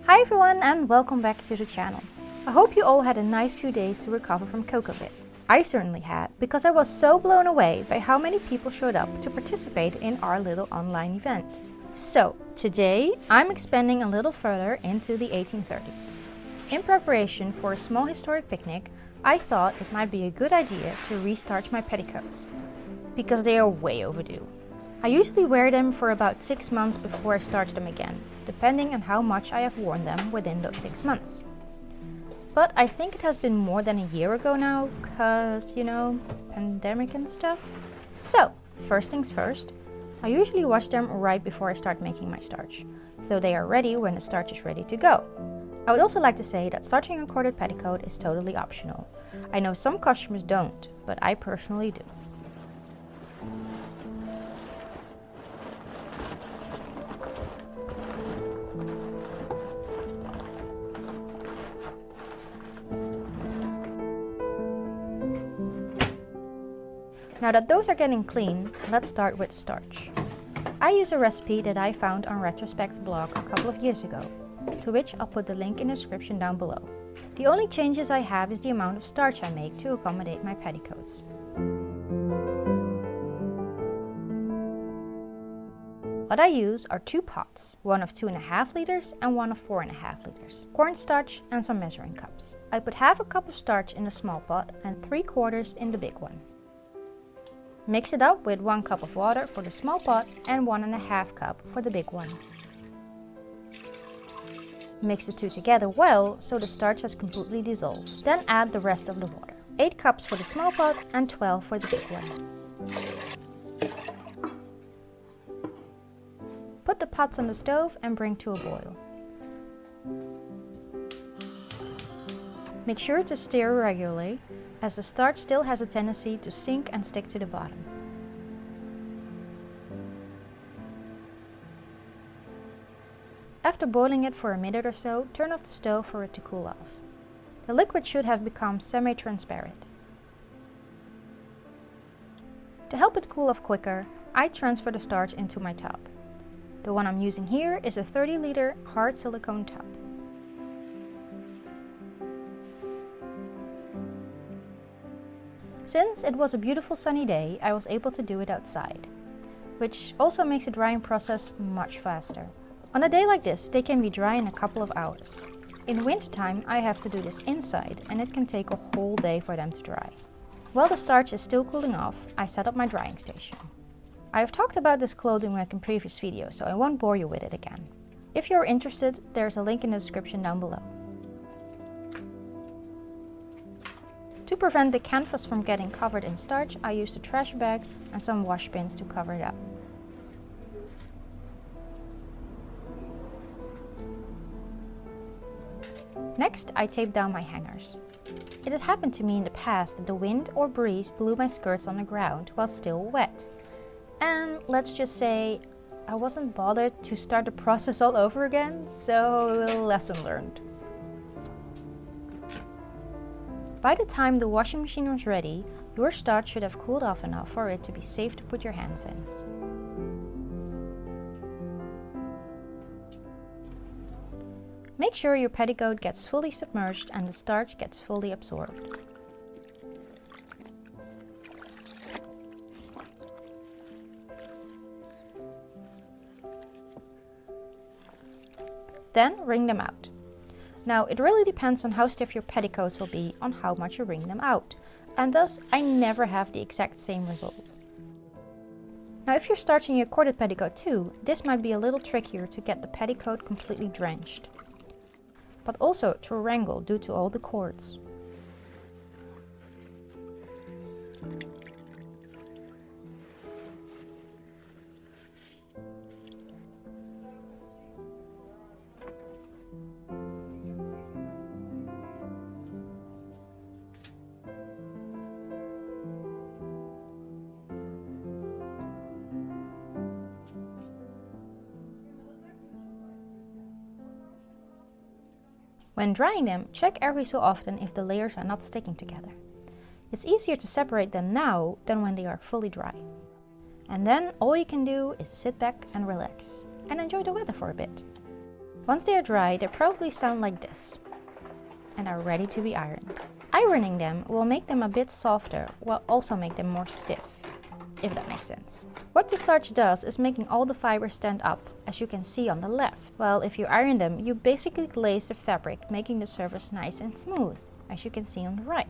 Hi everyone and welcome back to the channel. I hope you all had a nice few days to recover from COVID. I certainly had, because I was so blown away by how many people showed up to participate in our little online event. So, today I'm expanding a little further into the 1830s. In preparation for a small historic picnic, I thought it might be a good idea to restarch my petticoats, because they are way overdue. I usually wear them for about 6 months before I starch them again, depending on how much I have worn them within those 6 months. But I think it has been more than a year ago now, cause, pandemic and stuff. So, first things first, I usually wash them right before I start making my starch, so they are ready when the starch is ready to go. I would also like to say that starching a corded petticoat is totally optional. I know some customers don't, but I personally do. Now that those are getting clean, let's start with the starch. I use a recipe that I found on Retrospect's blog a couple of years ago, to which I'll put the link in the description down below. The only changes I have is the amount of starch I make to accommodate my petticoats. What I use are 2 pots, one of 2.5 liters and one of 4.5 liters, cornstarch and some measuring cups. I put half a cup of starch in the small pot and 3/4 in the big one. Mix it up with 1 cup of water for the small pot and 1.5 cup for the big one. Mix the two together well so the starch has completely dissolved. Then add the rest of the water. 8 cups for the small pot and 12 for the big one. Put the pots on the stove and bring to a boil. Make sure to stir regularly, as the starch still has a tendency to sink and stick to the bottom. After boiling it for a minute or so, turn off the stove for it to cool off. The liquid should have become semi-transparent. To help it cool off quicker, I transfer the starch into my tub. The one I'm using here is a 30-liter hard silicone tub. Since it was a beautiful sunny day, I was able to do it outside, which also makes the drying process much faster. On a day like this, they can be dry in a couple of hours. In wintertime, I have to do this inside, and it can take a whole day for them to dry. While the starch is still cooling off, I set up my drying station. I have talked about this clothing rack in previous videos, so I won't bore you with it again. If you're interested, there's a link in the description down below. To prevent the canvas from getting covered in starch, I used a trash bag and some wash bins to cover it up. Next, I tape down my hangers. It has happened to me in the past that the wind or breeze blew my skirts on the ground while still wet. And let's just say, I wasn't bothered to start the process all over again, so lesson learned. By the time the washing machine was ready, your starch should have cooled off enough for it to be safe to put your hands in. Make sure your petticoat gets fully submerged and the starch gets fully absorbed. Then wring them out. Now, it really depends on how stiff your petticoats will be on how much you wring them out, and thus I never have the exact same result. Now, if you're starching your corded petticoat too, this might be a little trickier to get the petticoat completely drenched, but also to wrangle due to all the cords. When drying them, check every so often if the layers are not sticking together. It's easier to separate them now than when they are fully dry. And then all you can do is sit back and relax, and enjoy the weather for a bit. Once they are dry, they probably sound like this and are ready to be ironed. Ironing them will make them a bit softer, while also make them more stiff, if that makes sense. What the starch does is making all the fibers stand up, as you can see on the left. Well, if you iron them, you basically glaze the fabric, making the surface nice and smooth, as you can see on the right.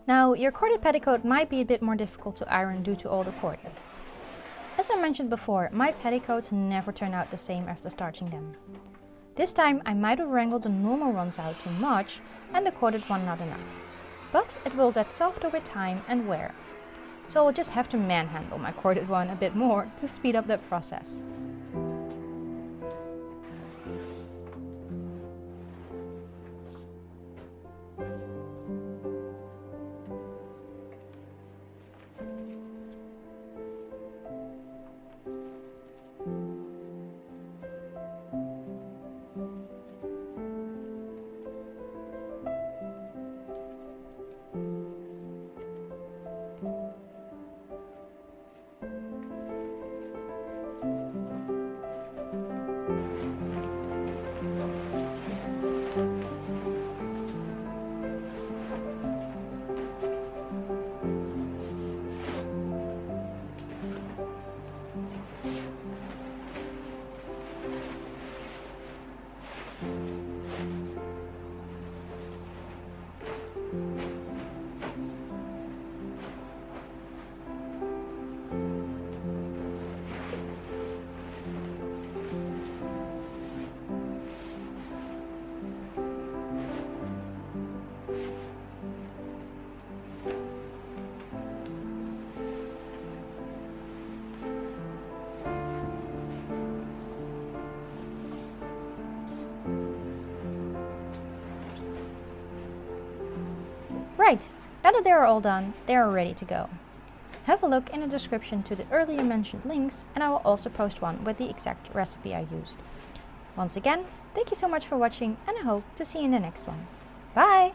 Now, your corded petticoat might be a bit more difficult to iron due to all the cording. As I mentioned before, my petticoats never turn out the same after starching them. This time I might have wrangled the normal ones out too much and the corded one not enough. But it will get softer with time and wear. So I'll just have to manhandle my corded one a bit more to speed up that process. Right, now that they are all done, they are ready to go. Have a look in the description to the earlier mentioned links, and I will also post one with the exact recipe I used. Once again, thank you so much for watching, and I hope to see you in the next one. Bye!